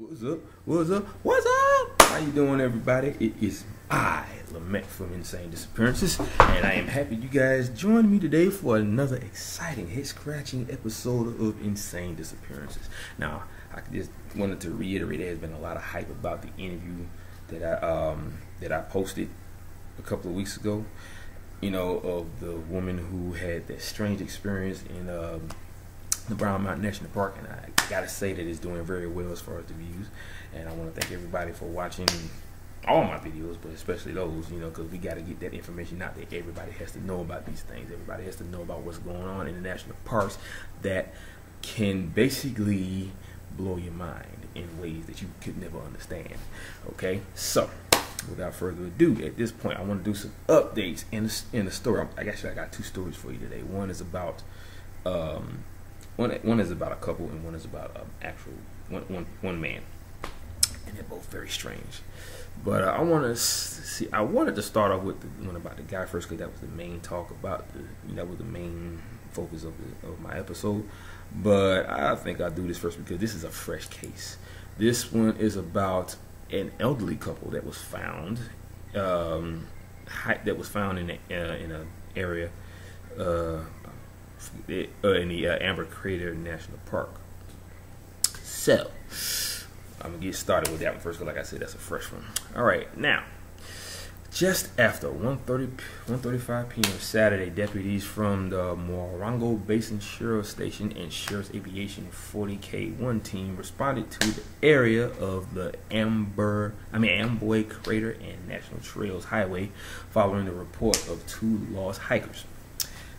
What's up? What's up? What's up? How you doing, everybody? It is I, Lamette from Insane Disappearances, and I am happy you guys joined me today for another exciting, head-scratching episode of Insane Disappearances. Now, I just wanted to reiterate, there's been a lot of hype about the interview that I posted a couple of weeks ago, you know, of the woman who had that strange experience in the Brown Mountain National Park, and I gotta say that it's doing very well as far as the views. And I want to thank everybody for watching all my videos, but especially those, you know, because we got to get that information out there. Everybody has to know about these things. Everybody has to know about what's going on in the national parks that can basically blow your mind in ways that you could never understand. Okay, so without further ado, at this point, I want to do some updates in the story. I got two stories for you today. One is about one is about a couple, and one is about one man, and they're both very strange. But I wanted to start off with the one about the guy first, because that was the main talk about that was the main focus of my episode. But I think I'll do this first because this is a fresh case. This one is about an elderly couple that was found in an area in the Amboy Crater National Park. So I'm gonna get started with that one first, because like I said, that's a fresh one. All right, now, just after 1:35 p.m. Saturday, deputies from the Morongo Basin Sheriff's Station and Sheriff's Aviation 40K1 team responded to the area of the Amboy Crater and National Trails Highway following the report of two lost hikers.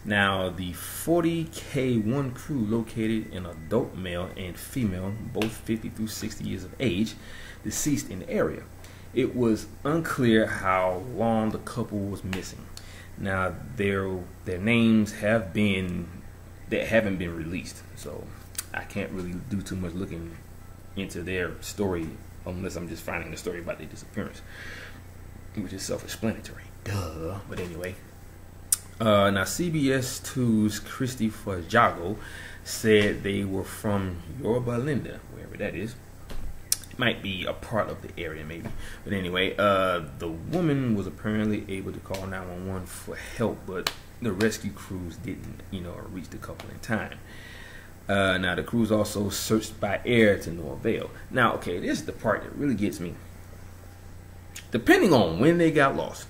Now, the 40K1 crew located an adult male and female, both 50 through 60 years of age, deceased in the area. It was unclear how long the couple was missing. Now, their names haven't been released, so I can't really do too much looking into their story unless I'm just finding the story about their disappearance, which is self-explanatory. Duh. But anyway. Now, CBS 2's Christy Fajago said they were from Yorba Linda, wherever that is. It might be a part of the area, maybe. But anyway, the woman was apparently able to call 911 for help, but the rescue crews didn't, reach the couple in time. Now, the crews also searched by air to no avail. Now, okay, this is the part that really gets me. Depending on when they got lost,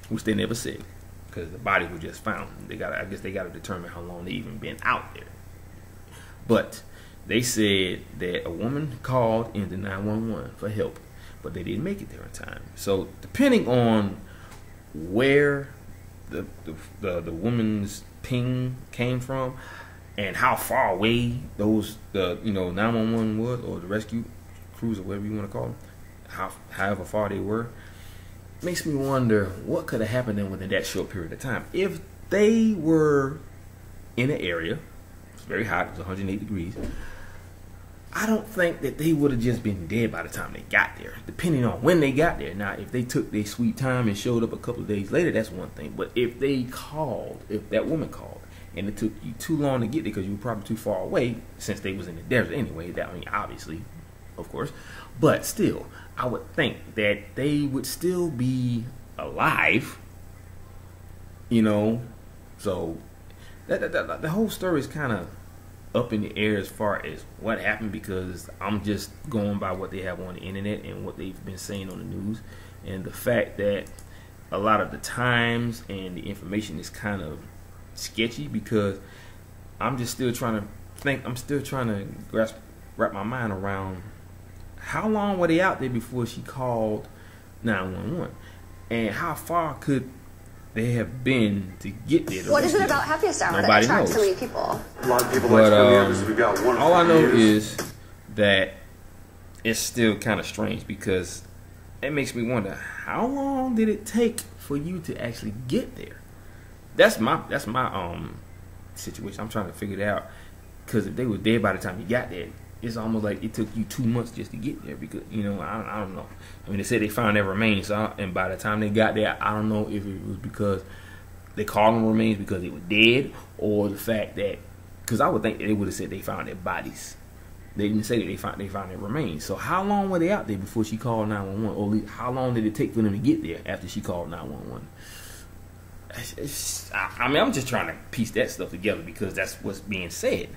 which they never said, because the body was just found. I guess they got to determine how long they even been out there. But they said that a woman called into 911 for help, but they didn't make it there in time. So depending on where the woman's ping came from and how far away those 911 was, or the rescue crews, or whatever you want to call them, however far they were, makes me wonder what could have happened then within that short period of time. If they were in an area, it was very hot, it was 108 degrees, I don't think that they would have just been dead by the time they got there, depending on when they got there. Now, if they took their sweet time and showed up a couple of days later, that's one thing. But if that woman called, and it took you too long to get there because you were probably too far away, since they was in the desert anyway, obviously, of course. But still, I would think that they would still be alive, So, the whole story is kind of up in the air as far as what happened, because I'm just going by what they have on the internet and what they've been saying on the news, and the fact that a lot of the times and the information is kind of sketchy, because I'm just still trying to think, I'm still trying to wrap my mind around how long were they out there before she called 911, and how far could they have been to get there. What is it about Happiest Hour that attracts so many people? A lot of people like to we got one. All I know is that it's still kind of strange, because it makes me wonder, how long did it take for you to actually get there? That's my situation. I'm trying to figure it out, because if they were dead by the time you got there, it's almost like it took you 2 months just to get there, because I don't know. I mean, they said they found their remains, and by the time they got there, I don't know if it was because they called them remains because they were dead, or the fact that, because I would think that they would have said they found their bodies. They didn't say that they found their remains. So how long were they out there before she called 911, or at least how long did it take for them to get there after she called 911? I'm just trying to piece that stuff together, because that's what's being said.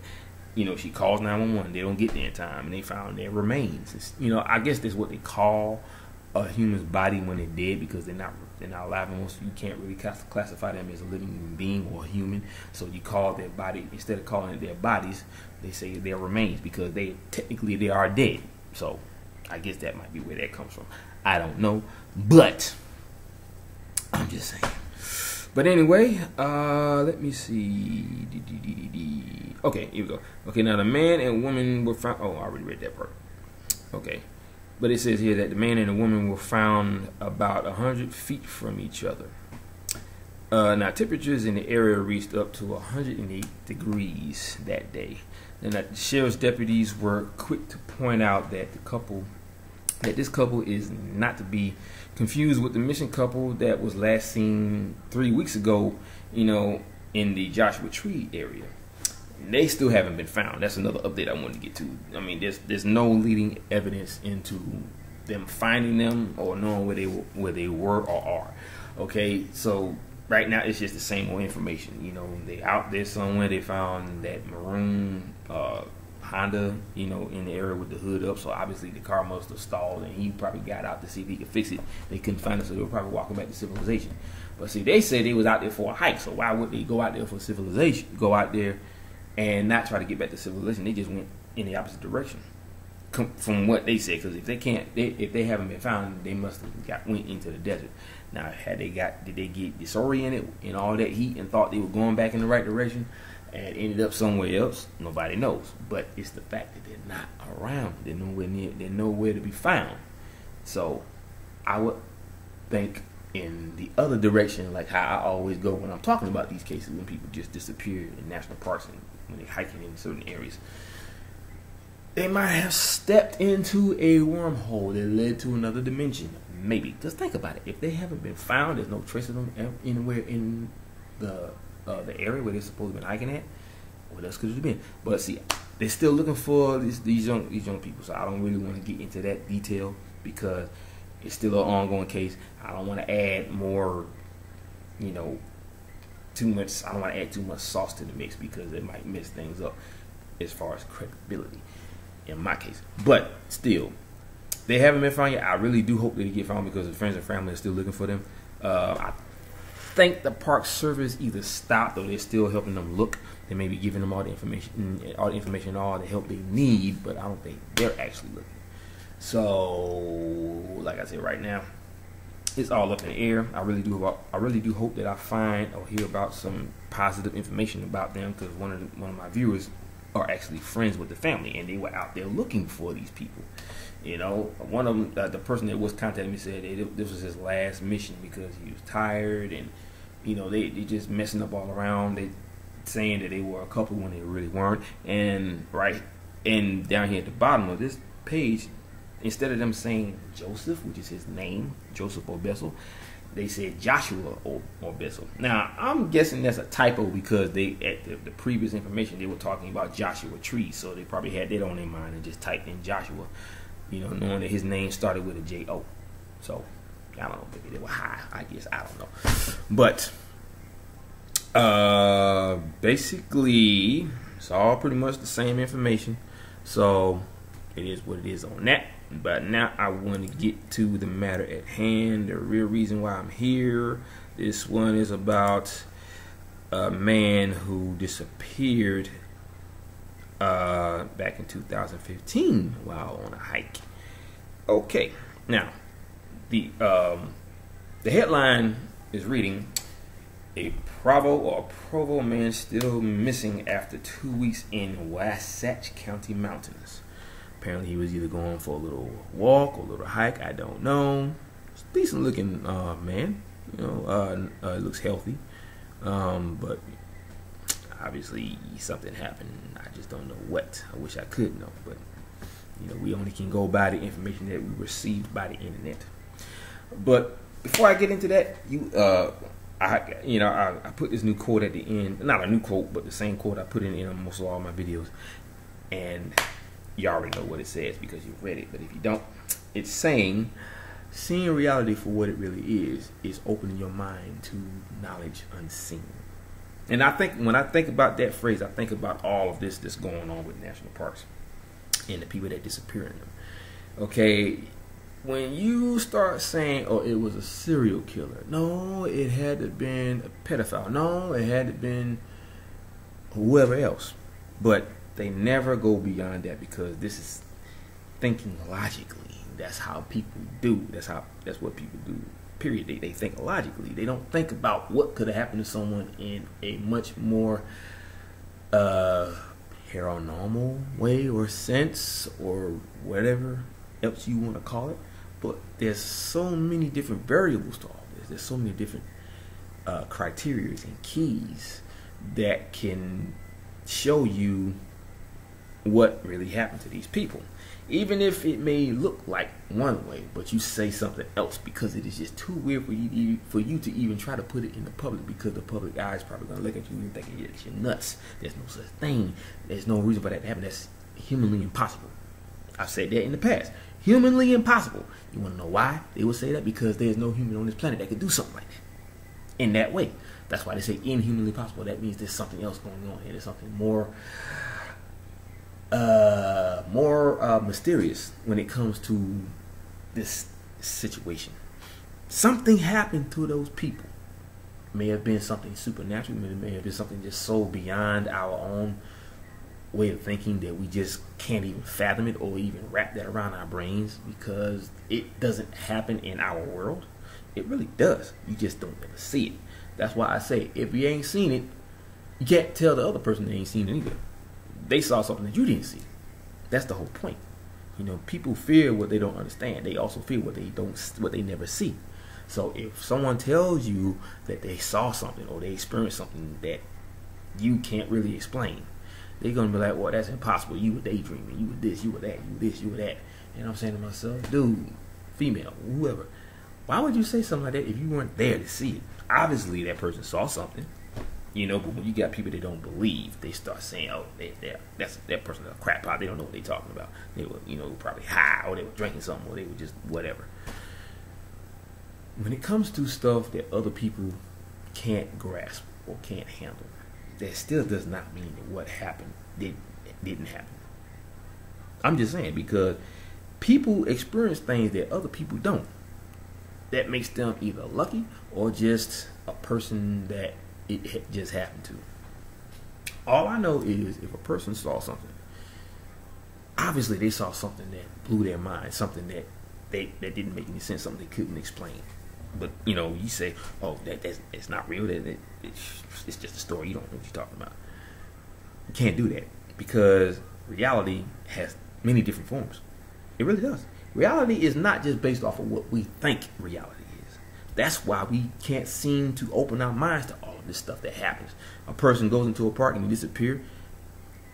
She calls 911, they don't get there in time, and they found their remains. I guess that's what they call a human's body when they're dead, because they're not alive anymore, so you can't really classify them as a living being or a human. So you call their body, instead of calling it their bodies, they say their remains, because they are dead. So I guess that might be where that comes from. I don't know, but I'm just saying. But anyway, let me see. Okay, here we go. Okay, now the man and woman were found. Oh, I already read that part. Okay. But it says here that the man and the woman were found about 100 feet from each other. Now, temperatures in the area reached up to 108 degrees that day. And the sheriff's deputies were quick to point out that this couple is not to be confused with the missing couple that was last seen 3 weeks ago, in the Joshua Tree area. They still haven't been found. That's another update I wanted to get to. I mean, there's no leading evidence into them finding them or knowing where they were or are. Okay, so right now it's just the same old information. They out there somewhere. They found that maroon Honda, in the area with the hood up. So obviously the car must have stalled, and he probably got out to see if he could fix it. They couldn't find it, so they were probably walking back to civilization. But see, they said they was out there for a hike. So why would they go out there for civilization? Go out there and not try to get back to civilization. They just went in the opposite direction, from what they said. Because if they haven't been found, they must have went into the desert. Now, did they get disoriented in all that heat and thought they were going back in the right direction and ended up somewhere else? Nobody knows. But it's the fact that they're not around. They're nowhere to be found. So I would think in the other direction, like how I always go when I'm talking about these cases, when people just disappear in national parks and when they're hiking in certain areas, they might have stepped into a wormhole that led to another dimension. Maybe. Just think about it. If they haven't been found, there's no trace of them anywhere in the area where they're supposed to be hiking at. What else could it have been? But see, they're still looking for these young people. So I don't really want to get into that detail, because it's still an ongoing case. I don't want to add more, too much. I don't want to add too much sauce to the mix, because it might mess things up as far as credibility in my case. But still, they haven't been found yet. I really do hope that they get found, because the friends and family are still looking for them. I think the Park Service either stopped or they're still helping them look. They may be giving them all the information, all the help they need, but I don't think they're actually looking. So, like I said, right now, it's all up in the air. I really do hope that I find or hear about some positive information about them, because one of my viewers are actually friends with the family, and they were out there looking for these people. You know, one of them, the person that was contacting me, said this was his last mission because he was tired, and you know they just messing up all around. They saying that they were a couple when they really weren't. And down here at the bottom of this page, instead of them saying Joseph, which is his name, Joseph Obessel, they said Joshua Obessel. Now, I'm guessing that's a typo, because they at the previous information they were talking about Joshua Tree, so they probably had that on their mind and just typed in Joshua, you know, knowing that his name started with a J-O. So, I don't know, maybe they were high, I guess, I don't know. But, basically, it's all pretty much the same information, so it is what it is on that. But now I want to get to the matter at hand, the real reason why I'm here. This one is about a man who disappeared back in 2015 while on a hike. Okay, now the headline is reading, "A Provo man still missing after 2 weeks in Wasatch County mountains." Apparently he was either going for a little walk or a little hike, I don't know. It's a decent looking man, you know, looks healthy, but obviously something happened. I just don't know what. I wish I could know, but you know, we only can go by the information that we received by the internet. But before I get into that, I put this new quote at the end. Not a new quote, but the same quote I put in almost all my videos, and you already know what it says because you've read it. But if you don't, it's saying, "Seeing reality for what it really is opening your mind to knowledge unseen." And I think when I think about that phrase, I think about all of this that's going on with national parks and the people that disappear in them. Okay, when you start saying, "Oh, it was a serial killer," no, it had to have been a pedophile, no, it had to have been whoever else, but they never go beyond that, because this is thinking logically. That's how people do. That's what people do. Period. They think logically. They don't think about what could have happened to someone in a much more paranormal way or sense or whatever else you want to call it. But there's so many different variables to all this. There's so many different criteria and keys that can show you what really happened to these people, even if it may look like one way, but you say something else because it is just too weird for you to even try to put it in the public, because the public eye is probably going to look at you and think you're nuts. There's no such thing. There's no reason for that to happen. That's humanly impossible. I've said that in the past. Humanly impossible. You want to know why they would say that? Because there's no human on this planet that could do something like that in that way. That's why they say inhumanly possible. That means there's something else going on here. There's something more mysterious when it comes to this situation. Something happened to those people. It may have been something supernatural. It may have been something just so beyond our own way of thinking that we just can't even fathom it or even wrap that around our brains, because it doesn't happen in our world. It really does. You just don't ever see it. That's why I say, if you ain't seen it, you can't tell the other person they ain't seen it either. They saw something that you didn't see. That's the whole point. You know, people fear what they don't understand. They also fear what they never see. So if someone tells you that they saw something or they experienced something that you can't really explain, they're gonna be like, "Well, that's impossible. You were daydreaming. You were this. You were that. You were this. You were that." And I'm saying to myself, dude, female, whoever, why would you say something like that if you weren't there to see it? Obviously, that person saw something. You know, but when you got people that don't believe, they start saying, "Oh, that person's a crap pot. They don't know what they're talking about. They were, you know, probably high, or they were drinking something, or they were just whatever." When it comes to stuff that other people can't grasp or can't handle, that still does not mean that what happened didn't happen. I'm just saying, because people experience things that other people don't. That makes them either lucky or just a person that it just happened to. All I know is, if a person saw something, obviously they saw something that blew their mind, something that didn't make any sense, something they couldn't explain. But you say, oh, it's not real. It's just a story. You don't know what you're talking about. You can't do that because reality has many different forms. It really does. Reality is not just based off of what we think reality is. That's why we can't seem to open our minds to all of this stuff that happens. A person goes into a park and he disappears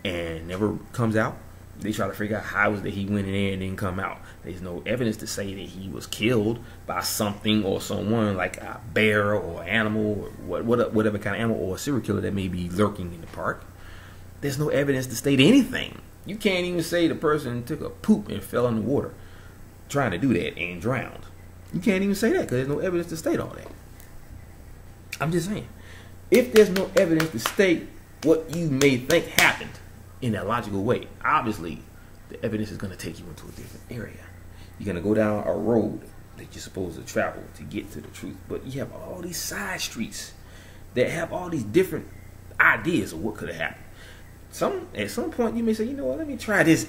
and never comes out. They try to figure out how it was that he went in there and didn't come out. There's no evidence to say that he was killed by something or someone, like a bear or animal or whatever kind of animal, or a serial killer that may be lurking in the park. There's no evidence to state anything. You can't even say the person took a poop and fell in the water trying to do that and drowned. You can't even say that because there's no evidence to state all that. I'm just saying, if there's no evidence to state what you may think happened in a logical way, obviously the evidence is going to take you into a different area. You're going to go down a road that you're supposed to travel to get to the truth, but you have all these side streets that have all these different ideas of what could have happened. At some point you may say, you know what, let me try this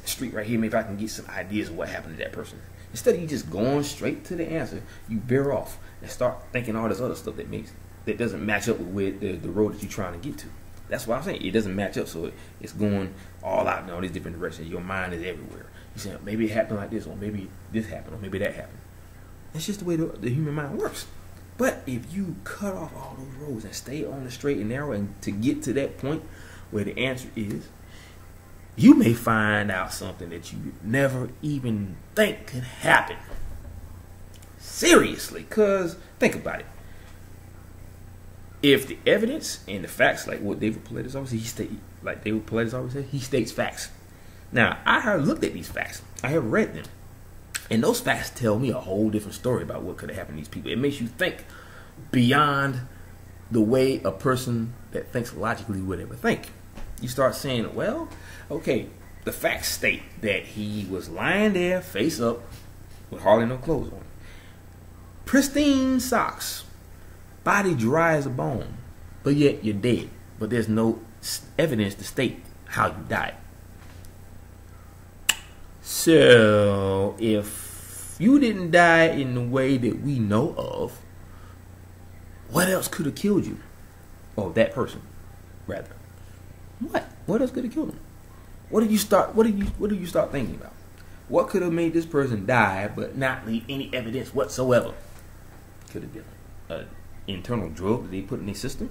street right here. Maybe I can get some ideas of what happened to that person. Instead of you just going straight to the answer, you veer off and start thinking all this other stuff that doesn't match up with the road that you're trying to get to. That's why I'm saying it doesn't match up, so it's going all out in all these different directions. Your mind is everywhere. You say, maybe it happened like this, or maybe this happened, or maybe that happened. That's just the way the human mind works. But if you cut off all those roads and stay on the straight and narrow and to get to that point where the answer is, you may find out something that you never even think could happen. Seriously, because think about it. If the evidence and the facts, like what David Paulides always says, he states facts. Now, I have looked at these facts. I have read them. And those facts tell me a whole different story about what could have happened to these people. It makes you think beyond the way a person that thinks logically would ever think. You start saying, well, okay, the facts state that he was lying there face up with hardly no clothes on. Pristine socks. Body dry as a bone, but yet you're dead. But there's no evidence to state how you died. So, if you didn't die in the way that we know of, what else could have killed you? Or that person, rather. What else could have killed him? What do you start thinking about? What could have made this person die but not leave any evidence whatsoever? Could have been an internal drug that they put in their system.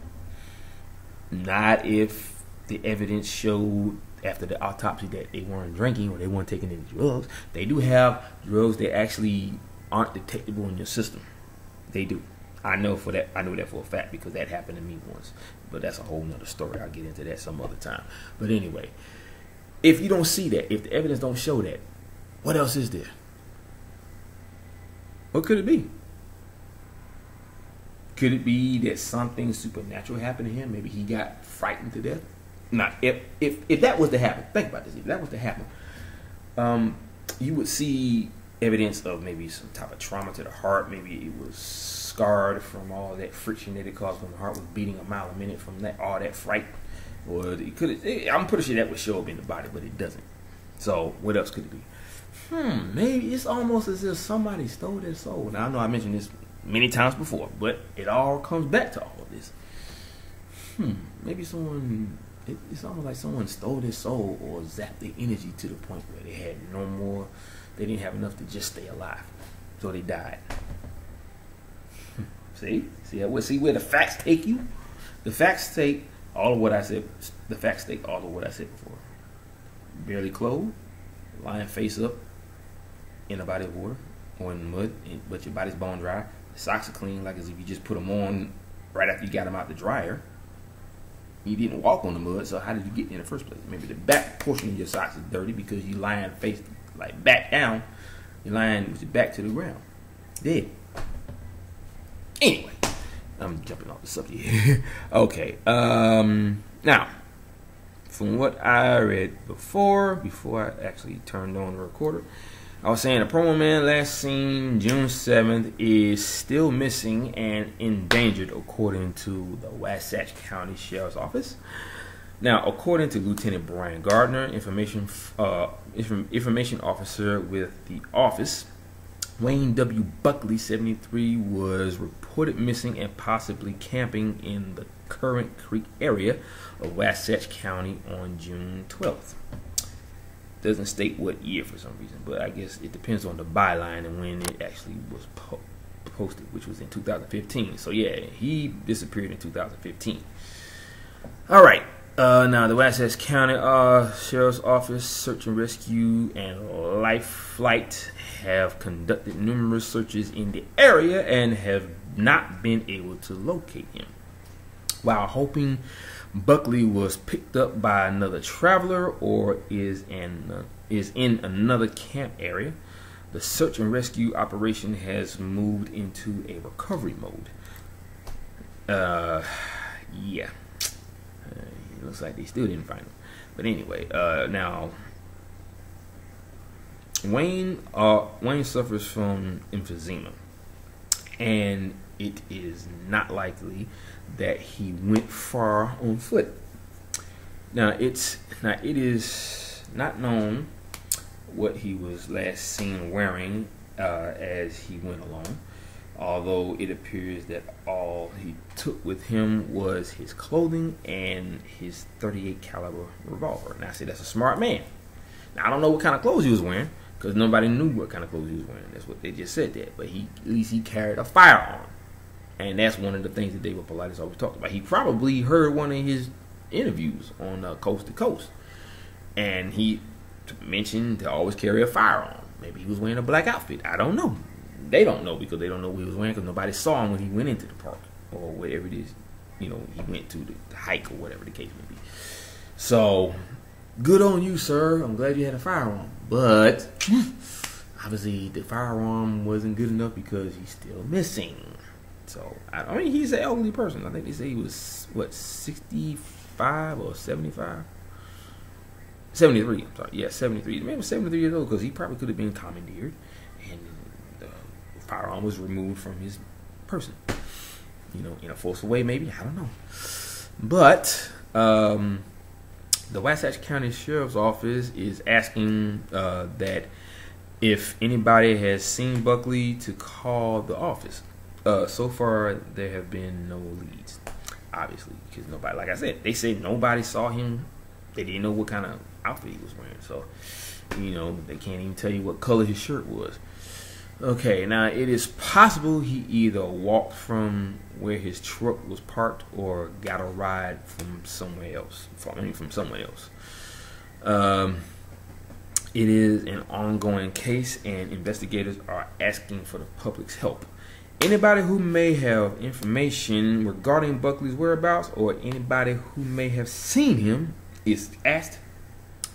Not if the evidence showed after the autopsy that they weren't drinking or they weren't taking any drugs. They do have drugs that actually aren't detectable in your system. They do. I know that for a fact because that happened to me once. But that's a whole nother story. I'll get into that some other time. But anyway, if you don't see that, if the evidence don't show that, what else is there? What could it be? Could it be that something supernatural happened to him? Maybe he got frightened to death? Now, if that was to happen, think about this. If that was to happen, you would see evidence of maybe some type of trauma to the heart. Maybe it was scarred from all that friction that it caused when the heart was beating a mile a minute from all that fright. Or I'm pretty sure that would show up in the body, but it doesn't. So what else could it be? Maybe it's almost as if somebody stole their soul. Now I know I mentioned this many times before, but it all comes back to all of this. Maybe it's almost like someone stole their soul or zapped their energy to the point where they had no more, they didn't have enough to just stay alive. So they died. See where the facts take you? The facts take all of what I said. The facts take all of what I said before. Barely clothed, lying face up in a body of water or in the mud, but your body's bone dry. The socks are clean, like as if you just put them on right after you got them out the dryer. You didn't walk on the mud, so how did you get in the first place? Maybe the back portion of your socks is dirty because you lying face like back down. You're lying with your back to the ground, dead. Anyway, I'm jumping off the subject here. Okay. Now, from what I read before I actually turned on the recorder, I was saying a promo man last seen June 7th is still missing and endangered, according to the Wasatch County Sheriff's Office. Now, according to Lieutenant Brian Gardner, information officer with the office, Wayne W. Buckley, 73, was reported missing and possibly camping in the Current Creek area of Wasatch County on June 12th. Doesn't state what year for some reason, but I guess it depends on the byline and when it actually was posted, which was in 2015. So yeah, he disappeared in 2015. All right. Now, the Wasatch County Sheriff's Office, Search and Rescue, and Life Flight have conducted numerous searches in the area and have not been able to locate him. While hoping Buckley was picked up by another traveler or is in another camp area, the search and rescue operation has moved into a recovery mode. Yeah. It looks like they still didn't find him. But anyway, now Wayne suffers from emphysema, and it is not likely that he went far on foot. Now it is not known what he was last seen wearing as he went along, although it appears that all he took with him was his clothing and his .38 caliber revolver. Now, see, that's a smart man. Now, I don't know what kind of clothes he was wearing, because nobody knew what kind of clothes he was wearing. That's what they just said that. But at least he carried a firearm. And that's one of the things that David Paulides always talked about. He probably heard one of his interviews on Coast to Coast, and he mentioned to always carry a firearm. Maybe he was wearing a black outfit. I don't know. They don't know, because they don't know what he was wearing, because nobody saw him when he went into the park or whatever it is, he went to the hike or whatever the case may be. So, good on you, sir. I'm glad you had a firearm. But, obviously, the firearm wasn't good enough because he's still missing. So, I mean, he's an elderly person. I think they say he was, 65 or 75? 73, I'm sorry. Yeah, 73. The man was 73 years old, because he probably could have been commandeered. And the firearm was removed from his person. In a forceful way, maybe. I don't know. But, the Wasatch County Sheriff's Office is asking that if anybody has seen Buckley to call the office. So far, there have been no leads, obviously, because nobody, like I said, they say nobody saw him. They didn't know what kind of outfit he was wearing. So, they can't even tell you what color his shirt was. Okay, now it is possible he either walked from where his truck was parked or got a ride from somewhere else. From someone else. It is an ongoing case, and investigators are asking for the public's help. Anybody who may have information regarding Buckley's whereabouts, or anybody who may have seen him, is asked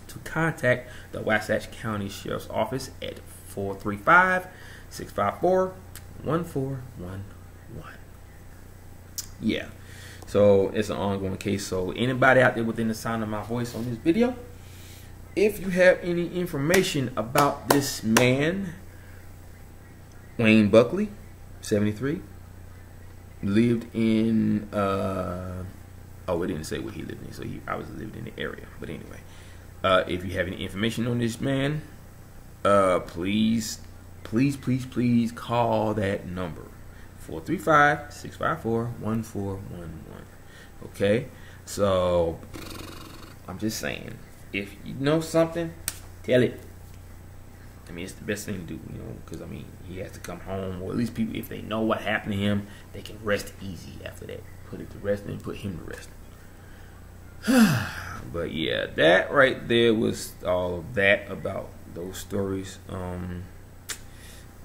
to contact the Wasatch County Sheriff's Office at 435-654-1411. Yeah, so it's an ongoing case. So anybody out there within the sound of my voice on this video, if you have any information about this man, Wayne Buckley, 73, lived in it didn't say where he lived in, so he obviously lived in the area. But anyway, if you have any information on this man, please call that number, 435-654-1411. Okay, so I'm just saying, if you know something, tell it. I mean, it's the best thing to do, because, I mean, he has to come home, or at least people, if they know what happened to him, they can rest easy after that. Put it to rest and put him to rest. But, yeah, that right there was all of that about those stories.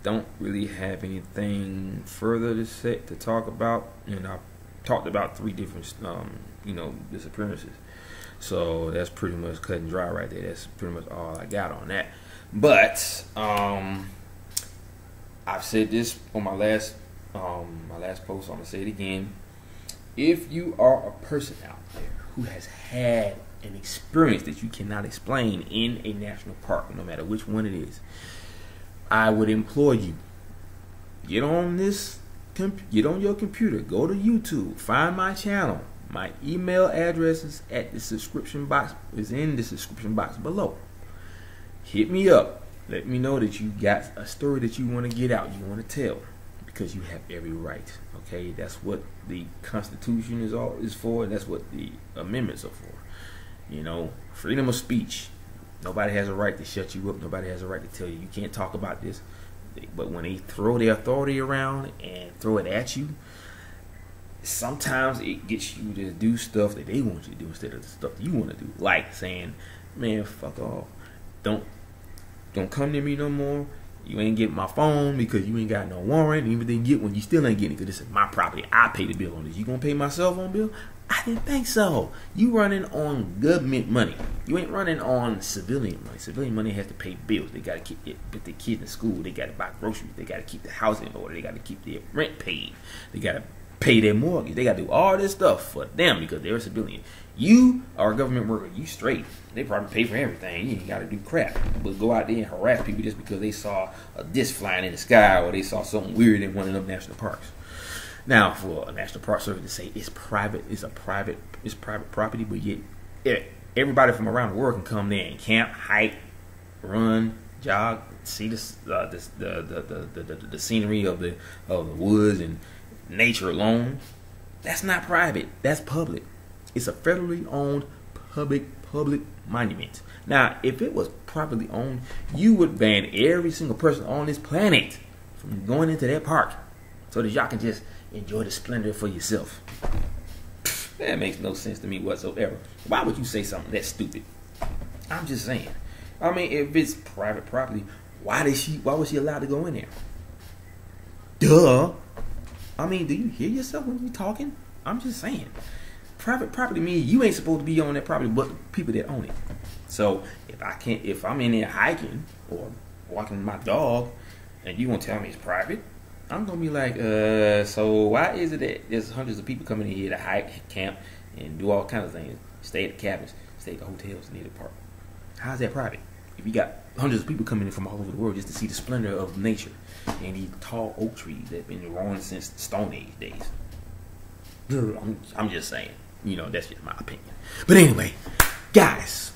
Don't really have anything further to talk about. And I talked about 3 different, disappearances. So that's pretty much cut and dry right there. That's pretty much all I got on that. But I've said this on my last post. I'm gonna say it again. If you are a person out there who has had an experience that you cannot explain in a national park, no matter which one it is, I would implore you, get on your computer, go to YouTube, find my channel. My email address is in the description box below. Hit me up. Let me know that you got a story that you want to get out, you want to tell, because you have every right. Okay, that's what the Constitution is for, and that's what the amendments are for. You know, freedom of speech. Nobody has a right to shut you up. Nobody has a right to tell you can't talk about this. But when they throw their authority around and throw it at you, sometimes it gets you to do stuff that they want you to do instead of the stuff that you want to do. Like saying, man, fuck off. Don't come near me no more. You ain't getting my phone because you ain't got no warrant. Even if they get one, you still ain't getting it because this is my property. I pay the bill on this. You gonna pay my cell phone bill? I didn't think so. You running on government money. You ain't running on civilian money. Civilian money has to pay bills. They gotta put their kids in school. They gotta buy groceries. They gotta keep the house in order. They gotta keep their rent paid. They gotta pay their mortgage. They gotta do all this stuff for them because they're a civilian. You are a government worker. You straight. They probably pay for everything. You ain't gotta do crap. But go out there and harass people just because they saw a disc flying in the sky or they saw something weird in one of them national parks. Now, for a National Park Service to say it's private property, but yet everybody from around the world can come there and camp, hike, run, jog, see the scenery of the woods and nature alone. That's not private. That's public. It's a federally owned public monument. Now, if it was privately owned, you would ban every single person on this planet from going into that park so that y'all can just enjoy the splendor for yourself. That makes no sense to me whatsoever. Why would you say something that stupid? I'm just saying. I mean, if it's private property, why was she allowed to go in there? Duh. I mean, do you hear yourself when you're talking? I'm just saying. Private property means you ain't supposed to be on that property but the people that own it. So if I'm in there hiking or walking my dog and you gonna tell me it's private, I'm gonna be like, so why is it that there's hundreds of people coming in here to hike, camp, and do all kinds of things? Stay at the cabins, stay at the hotels near the park. How's that private? If you got hundreds of people coming in from all over the world just to see the splendor of nature and these tall oak trees that have been growing since the Stone Age days. I'm just saying. You know, that's just my opinion. But anyway, guys,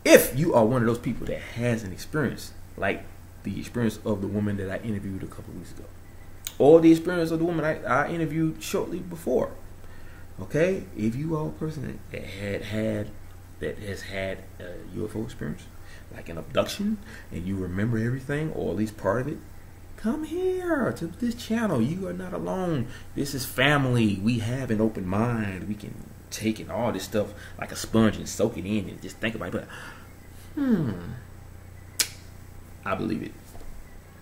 if you are one of those people that has an experience like the experience of the woman that I interviewed a couple of weeks ago, or the experience of the woman I interviewed shortly before, okay, if you are a person that has had a UFO experience, like an abduction, and you remember everything or at least part of it, come here to this channel. You are not alone. This is family. We have an open mind. We can take in all this stuff like a sponge and soak it in and just think about it. But, I believe it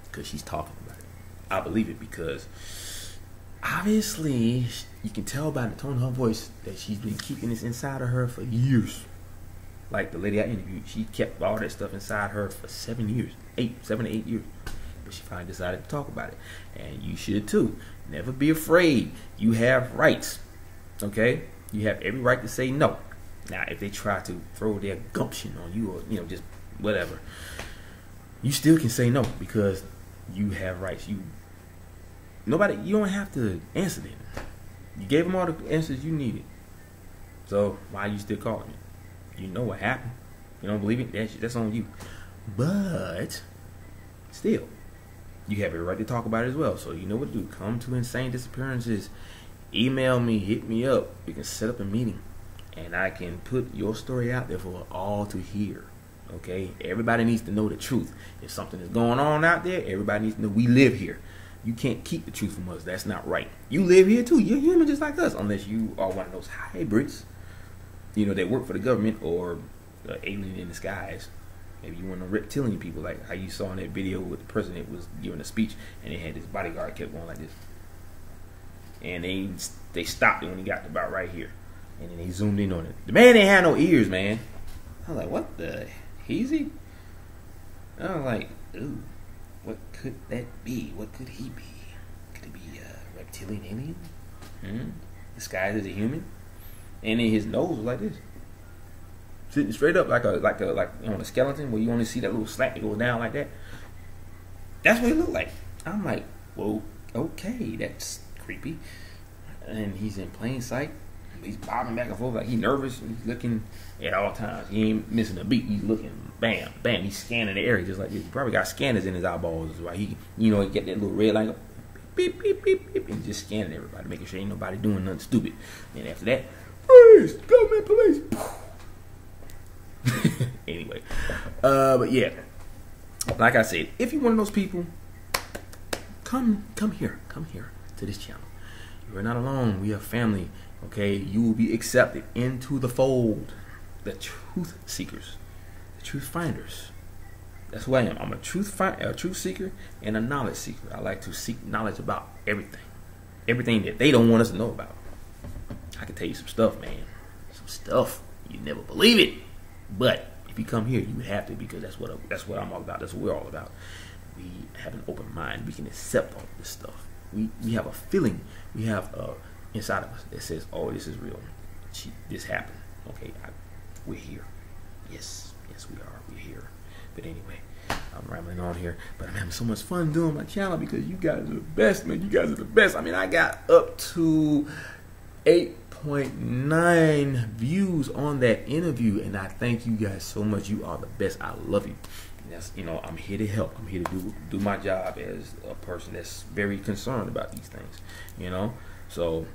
because she's talking about it. I believe it because obviously you can tell by the tone of her voice that she's been keeping this inside of her for years. Like the lady I interviewed, she kept all that stuff inside her for 7 to 8 years. But she finally decided to talk about it. And you should too. Never be afraid. You have rights. Okay? You have every right to say no. Now, if they try to throw their gumption on you or, just whatever, you still can say no because you have rights. You don't have to answer them. You gave them all the answers you needed. So why are you still calling it? You know what happened. You don't believe it? That's on you. But still, you have every right to talk about it as well. So you know what to do. Come to Insane Disappearances. Email me. Hit me up. We can set up a meeting. And I can put your story out there for all to hear. Okay? Everybody needs to know the truth. If something is going on out there, everybody needs to know we live here. You can't keep the truth from us. That's not right. You live here too. You're human just like us. Unless you are one of those hybrids, that work for the government or alien in disguise. Maybe you one of the reptilian people, like how you saw in that video with the president was giving a speech and they had this bodyguard kept going like this. And they stopped it when he got to about right here. And then they zoomed in on it. The man ain't had no ears, man. I was like, what the heezy? I was like, ooh, what could that be? What could he be? Could it be a reptilian alien? Disguised as a human? And then his nose was like this. Sitting straight up like on a skeleton where you only see that little slat that goes down like that. That's what he looked like. I'm like, whoa, okay, that's creepy. And he's in plain sight. He's bobbing back and forth like he's nervous. He's looking at all times. He ain't missing a beat. He's looking, bam, bam. He's scanning the area just like this. He probably got scanners in his eyeballs. That's why he, he get that little red line, beep, beep, beep, beep, and just scanning everybody, making sure ain't nobody doing nothing stupid. And after that, police, government police. Anyway, but yeah, like I said, if you're one of those people, come here to this channel. You're not alone. We are family. Okay, you will be accepted into the fold. The truth seekers, the truth finders. That's who I am. I'm a truth seeker and a knowledge seeker. I like to seek knowledge about everything that they don't want us to know about. I can tell you some stuff, man. Some stuff you never believe it. But if you come here, you have to, because that's what I'm all about. That's what we're all about. We have an open mind. We can accept all this stuff. We have a feeling. We have inside of us that says, "Oh, this is real. This happened. Okay, we're here. Yes, we are. We're here." But anyway, I'm rambling on here. But I'm having so much fun doing my channel because you guys are the best, man. You guys are the best. I mean, I got up to 8.9 views on that interview, and I thank you guys so much. You are the best. I love you. That's, I'm here to help. I'm here to do my job as a person that's very concerned about these things. So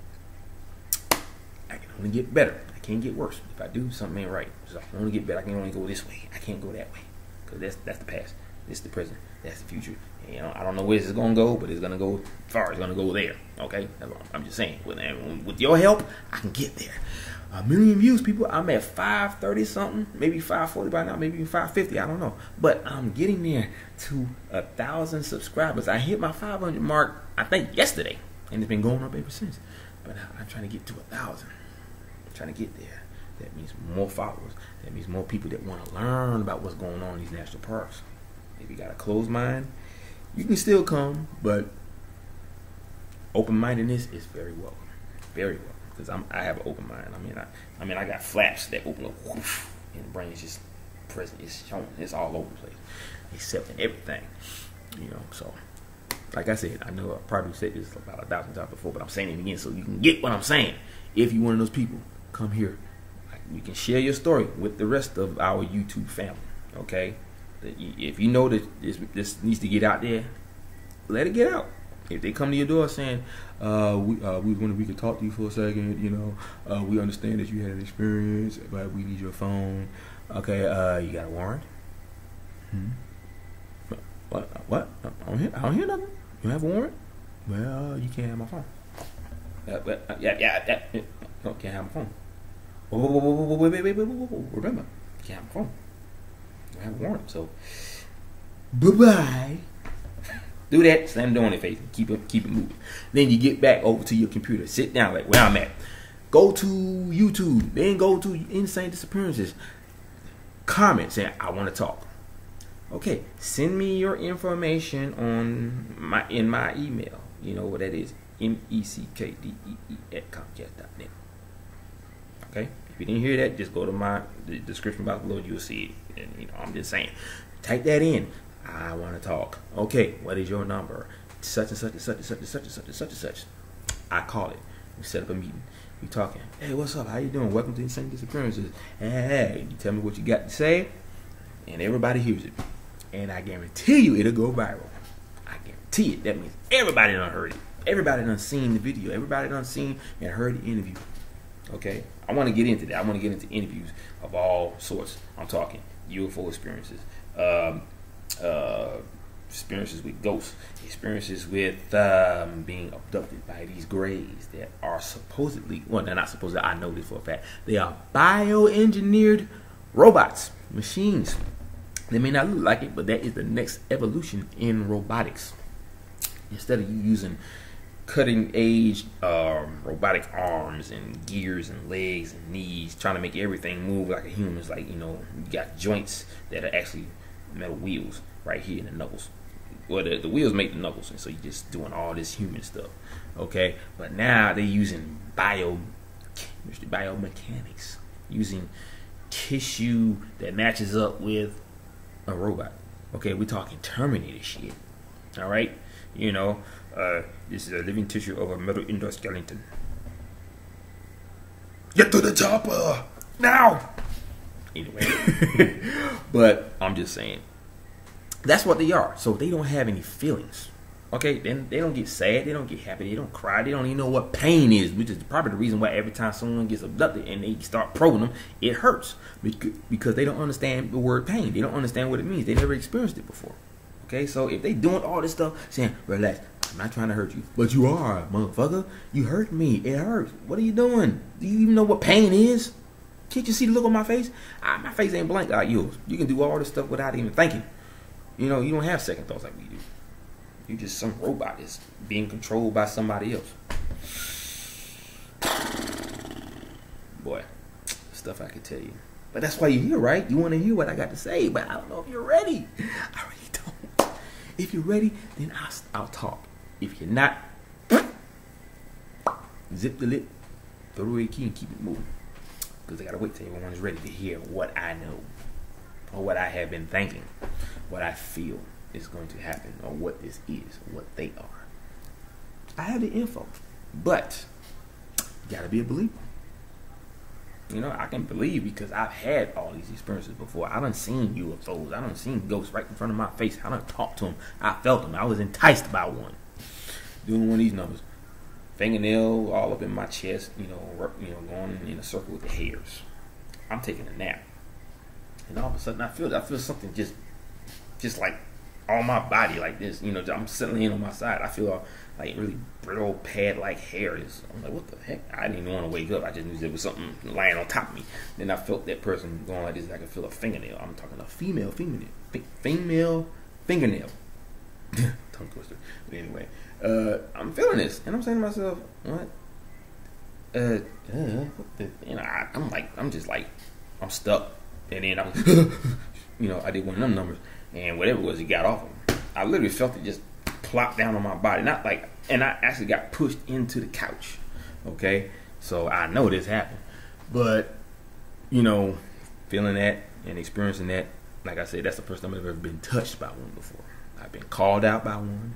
I can only get better. I can't get worse. If I do something ain't right, so I can only get better. I can only go this way. I can't go that way, because that's the past. This is the present. That's the future. And, I don't know where this is gonna go, but it's gonna go far. It's gonna go there. Okay, that's what I'm just saying. With your help, I can get there. 1 million views, people. I'm at 530 something, maybe 540 by now, maybe even 550. I don't know, but I'm getting there to 1,000 subscribers. I hit my 500 mark, I think, yesterday, and it's been going up ever since. But I'm trying to get to 1,000. I'm trying to get there. That means more followers. That means more people that want to learn about what's going on in these national parks. If you got a closed mind, you can still come, but open-mindedness is very welcome. Very welcome. Because I have an open mind. I mean, I got flaps that open up, whoosh, and the brain is just present. It's showing. It's all over the place, accepting everything. So like I said, I know I probably said this about 1,000 times before, but I'm saying it again so you can get what I'm saying. If you're one of those people, come here. We can share your story with the rest of our YouTube family. Okay, if you know that this needs to get out there, let it get out. If they come to your door saying, we wonder if we could talk to you for a second, we understand that you had an experience, but we need your phone. Okay, you got a warrant? What? I don't hear nothing. You have a warrant? Well, you can't have my phone. Yeah. No, can't have my phone. Wait. Remember, you can't have my phone. You have a warrant, so bye-bye. Do that, slam the door in their face, and keep it moving. Then you get back over to your computer, sit down like where I'm at. Go to YouTube, then go to Insane Disappearances. Comment saying, I want to talk. Okay, send me your information in my email. You know what that is, meckdee@comcast.net. Okay, if you didn't hear that, just go to the description box below. You'll see it. And I'm just saying, type that in. I want to talk. Okay, what is your number? Such and such and such and such and such and such and such and such. I call it. We set up a meeting. We talking. Hey, what's up? How you doing? Welcome to Insane Disappearances. Hey, you tell me what you got to say, and everybody hears it. And I guarantee you it'll go viral. I guarantee it. That means everybody done heard it. Everybody done seen the video. Everybody done seen and heard the interview. Okay? I want to get into that. I want to get into interviews of all sorts. I'm talking UFO experiences. Experiences with ghosts, experiences with being abducted by these grays that are supposedly, well, they're not supposedly, I know this for a fact, they are bioengineered robots, machines. They may not look like it, but that is the next evolution in robotics. Instead of you using cutting edge robotic arms and gears and legs and knees, trying to make everything move like a human, it's like, you got joints that are actually metal wheels right here in the knuckles. Well, the wheels make the knuckles, and so you're just doing all this human stuff. Okay, but now they're using biomechanics, using tissue that matches up with a robot. Okay, we're talking Terminator shit. All right, this is a living tissue of a metal endoskeleton. Get to the chopper now. Anyway, but I'm just saying, that's what they are. So they don't have any feelings. Okay, then they don't get sad, they don't get happy, they don't cry, they don't even know what pain is, which is probably the reason why every time someone gets abducted and they start probing them, it hurts because they don't understand the word pain. They don't understand what it means. They never experienced it before. Okay, so if they doing all this stuff, saying, relax, I'm not trying to hurt you, but you are, motherfucker. You hurt me. It hurts. What are you doing? Do you even know what pain is? Can't you see the look on my face? My face ain't blank like yours. You can do all this stuff without even thinking. You know, you don't have second thoughts like we do. You just some robot that's being controlled by somebody else. Boy, stuff I could tell you. But that's why you're here, right? You want to hear what I got to say, but I don't know if you're ready. I really don't. If you're ready, then I'll talk. If you're not, zip the lip, throw away the key, and keep it moving. Because I got to wait till everyone's ready to hear what I know, or what I have been thinking, what I feel is going to happen, or what this is, or what they are. I have the info, but you gotta be a believer. You know, I can believe because I've had all these experiences before. I done seen UFOs. I done seen ghosts right in front of my face. I done talked to them. I felt them. I was enticed by one. Doing one of these numbers. Fingernail all up in my chest, going in a circle with the hairs. I'm taking a nap. And all of a sudden I feel something just like on my body like this, I'm settling in on my side. I feel like really brittle pad-like hair. I'm like, what the heck? I didn't even want to wake up. I just knew there was something lying on top of me. Then I felt that person going like this. I could feel a fingernail. I'm talking a female fingernail. Tongue twister. But anyway, I'm feeling this, and I'm saying to myself, what? What the? I'm stuck. And then I did one of them numbers. And whatever it was, it got off of me. I literally felt it just plop down on my body. And I actually got pushed into the couch. Okay? So I know this happened. But, feeling that and experiencing that, like I said, that's the first time I've ever been touched by one before. I've been called out by one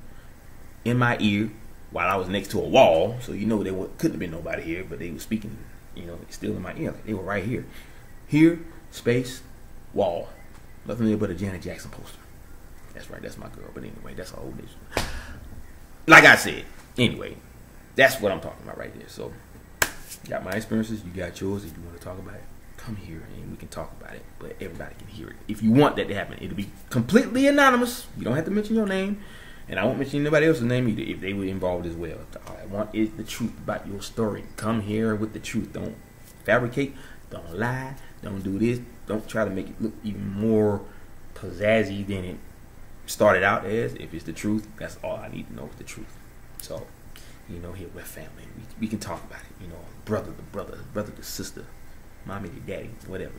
in my ear while I was next to a wall. So there couldn't have been nobody here, but they were speaking, still in my ear. Like they were right here. Here, space, wall. Nothing there but a Janet Jackson poster. That's right, that's my girl. But anyway, that's a whole bitch. Like I said, anyway, that's what I'm talking about right there. So, got my experiences, you got yours. If you want to talk about it, come here and we can talk about it. But everybody can hear it. If you want that to happen, it'll be completely anonymous. You don't have to mention your name. And I won't mention anybody else's name either if they were involved as well. All I want is the truth about your story. Come here with the truth. Don't fabricate. Don't lie. Don't do this. Don't try to make it look even more pizzazzy than it started out as. If it's the truth, that's all I need to know is the truth. So, here we're family. We can talk about it. Brother to sister, mommy to daddy, whatever.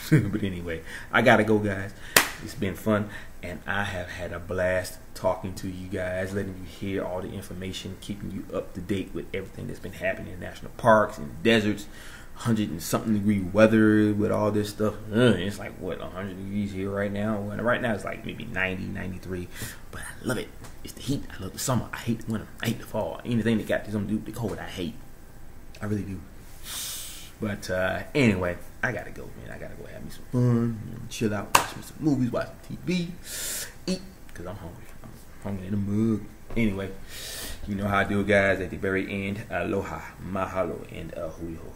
But anyway, I gotta go, guys. It's been fun, and I have had a blast talking to you guys, letting you hear all the information, keeping you up to date with everything that's been happening in national parks and deserts. 100 and something degree weather with all this stuff. It's like, 100 degrees here right now? And right now it's like maybe 90, 93. But I love it. It's the heat. I love the summer. I hate the winter. I hate the fall. Anything that got something to do with the cold, I hate. I really do. But anyway, I gotta go, man. I gotta go have me some fun, chill out, watch me some movies, watch some TV, eat, because I'm hungry. I'm hungry in the mug. Anyway, you know how I do it, guys. At the very end, aloha, mahalo, and ahuiho.